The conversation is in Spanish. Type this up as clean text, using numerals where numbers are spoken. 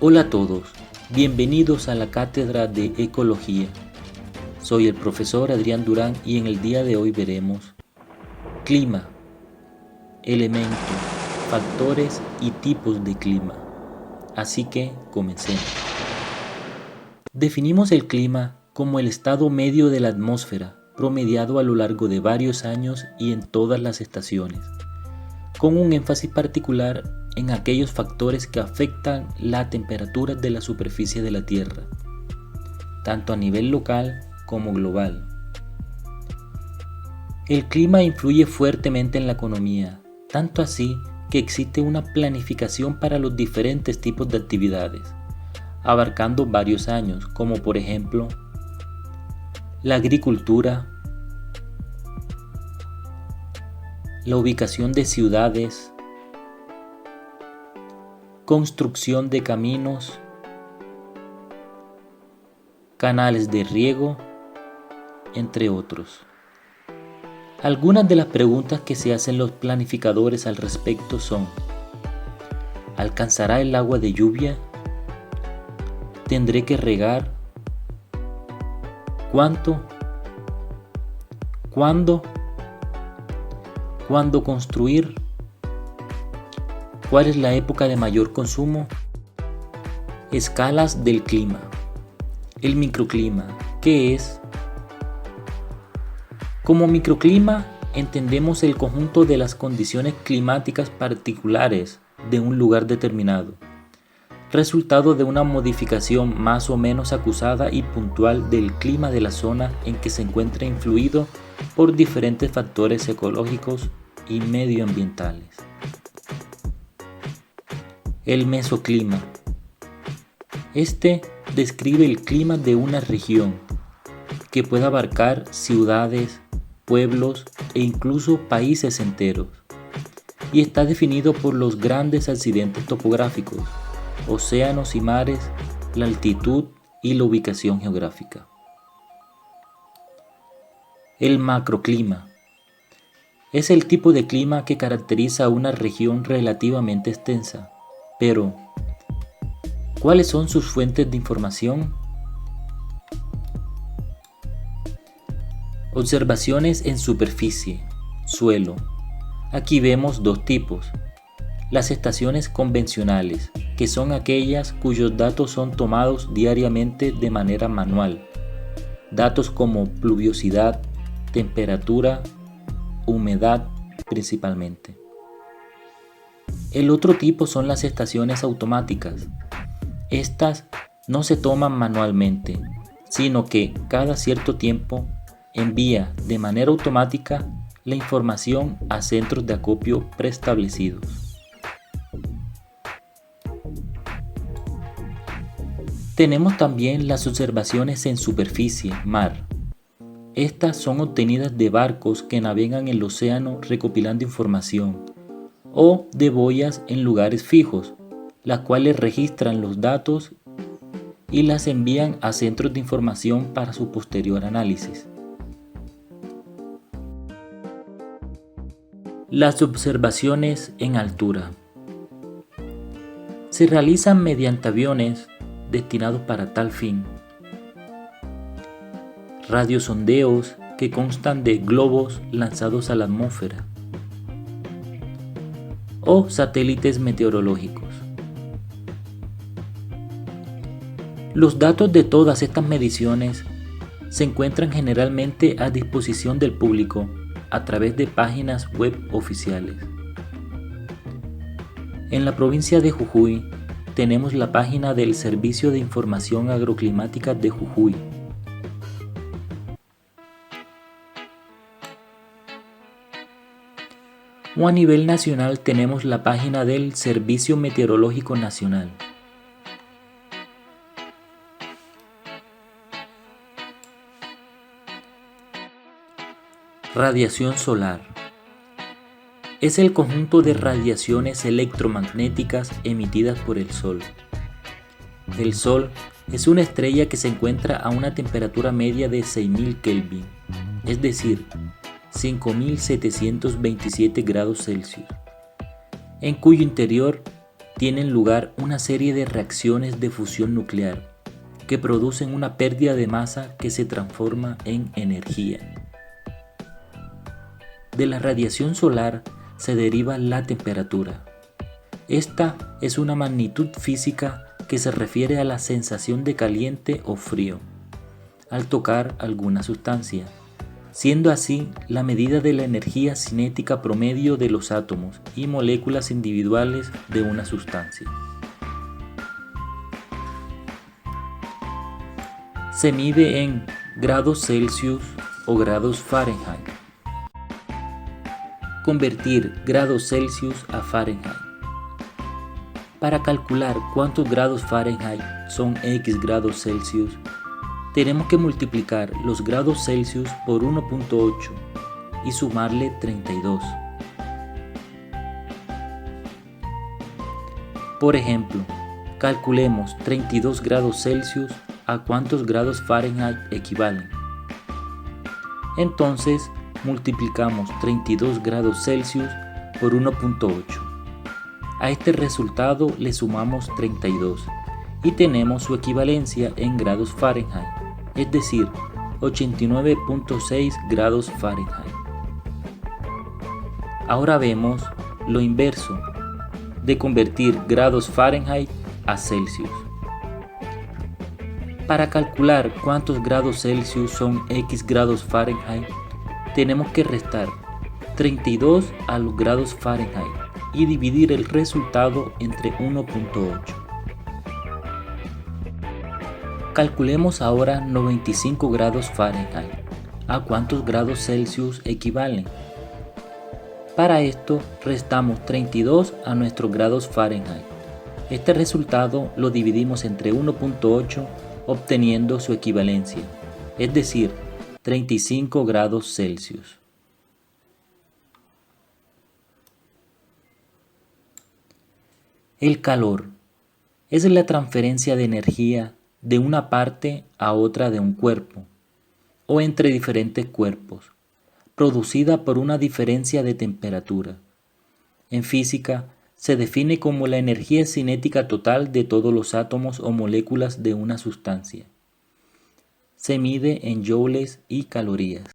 Hola a todos, bienvenidos a la Cátedra de Ecología. Soy el profesor Adrián Durán y en el día de hoy veremos clima, elementos, factores y tipos de clima. Así que comencemos. Definimos el clima como el estado medio de la atmósfera, promediado a lo largo de varios años y en todas las estaciones, con un énfasis particular en aquellos factores que afectan la temperatura de la superficie de la Tierra, tanto a nivel local como global. El clima influye fuertemente en la economía, tanto así que existe una planificación para los diferentes tipos de actividades, abarcando varios años, como por ejemplo la agricultura, la ubicación de ciudades, construcción de caminos, canales de riego, entre otros. Algunas de las preguntas que se hacen los planificadores al respecto son: ¿alcanzará el agua de lluvia? ¿Tendré que regar? ¿Cuánto? ¿Cuándo? ¿Cuándo construir? ¿Cuál es la época de mayor consumo? Escalas del clima. El microclima, ¿qué es? Como microclima entendemos el conjunto de las condiciones climáticas particulares de un lugar determinado, resultado de una modificación más o menos acusada y puntual del clima de la zona en que se encuentra influido por diferentes factores ecológicos y medioambientales. El mesoclima. Este describe el clima de una región que puede abarcar ciudades, pueblos e incluso países enteros, y está definido por los grandes accidentes topográficos, océanos y mares, la altitud y la ubicación geográfica. El macroclima es el tipo de clima que caracteriza a una región relativamente extensa, pero ¿cuáles son sus fuentes de información? Observaciones en superficie, suelo. Aquí vemos dos tipos: las estaciones convencionales, que son aquellas cuyos datos son tomados diariamente de manera manual. Datos como pluviosidad, temperatura, humedad principalmente. El otro tipo son las estaciones automáticas. Estas no se toman manualmente, sino que cada cierto tiempo envía de manera automática la información a centros de acopio preestablecidos. Tenemos también las observaciones en superficie, mar. Estas son obtenidas de barcos que navegan en el océano recopilando información, o de boyas en lugares fijos, las cuales registran los datos y las envían a centros de información para su posterior análisis. Las observaciones en altura se realizan mediante aviones destinados para tal fin, radiosondeos que constan de globos lanzados a la atmósfera, o satélites meteorológicos. Los datos de todas estas mediciones se encuentran generalmente a disposición del público a través de páginas web oficiales. En la provincia de Jujuy tenemos la página del Servicio de Información Agroclimática de Jujuy. O a nivel nacional tenemos la página del Servicio Meteorológico Nacional. Radiación solar. Es el conjunto de radiaciones electromagnéticas emitidas por el Sol. El Sol es una estrella que se encuentra a una temperatura media de 6000 Kelvin, es decir, 5727 grados Celsius, en cuyo interior tienen lugar una serie de reacciones de fusión nuclear que producen una pérdida de masa que se transforma en energía. De la radiación solar se deriva la temperatura. Esta es una magnitud física que se refiere a la sensación de caliente o frío al tocar alguna sustancia, siendo así la medida de la energía cinética promedio de los átomos y moléculas individuales de una sustancia. Se mide en grados Celsius o grados Fahrenheit. Convertir grados Celsius a Fahrenheit. Para calcular cuántos grados Fahrenheit son X grados Celsius, tenemos que multiplicar los grados Celsius por 1.8 y sumarle 32. Por ejemplo, calculemos 32 grados Celsius a cuántos grados Fahrenheit equivalen. Entonces, multiplicamos 32 grados Celsius por 1.8. A este resultado le sumamos 32 y tenemos su equivalencia en grados Fahrenheit, es decir, 89.6 grados Fahrenheit. Ahora vemos lo inverso de convertir grados Fahrenheit a Celsius. Para calcular cuántos grados Celsius son X grados Fahrenheit, tenemos que restar 32 a los grados Fahrenheit y dividir el resultado entre 1.8. Calculemos ahora 95 grados Fahrenheit. ¿A cuántos grados Celsius equivalen? Para esto restamos 32 a nuestros grados Fahrenheit. Este resultado lo dividimos entre 1.8 obteniendo su equivalencia, es decir, 35 grados Celsius. El calor es la transferencia de energía de una parte a otra de un cuerpo o entre diferentes cuerpos, producida por una diferencia de temperatura. En física, se define como la energía cinética total de todos los átomos o moléculas de una sustancia. Se mide en joules y calorías.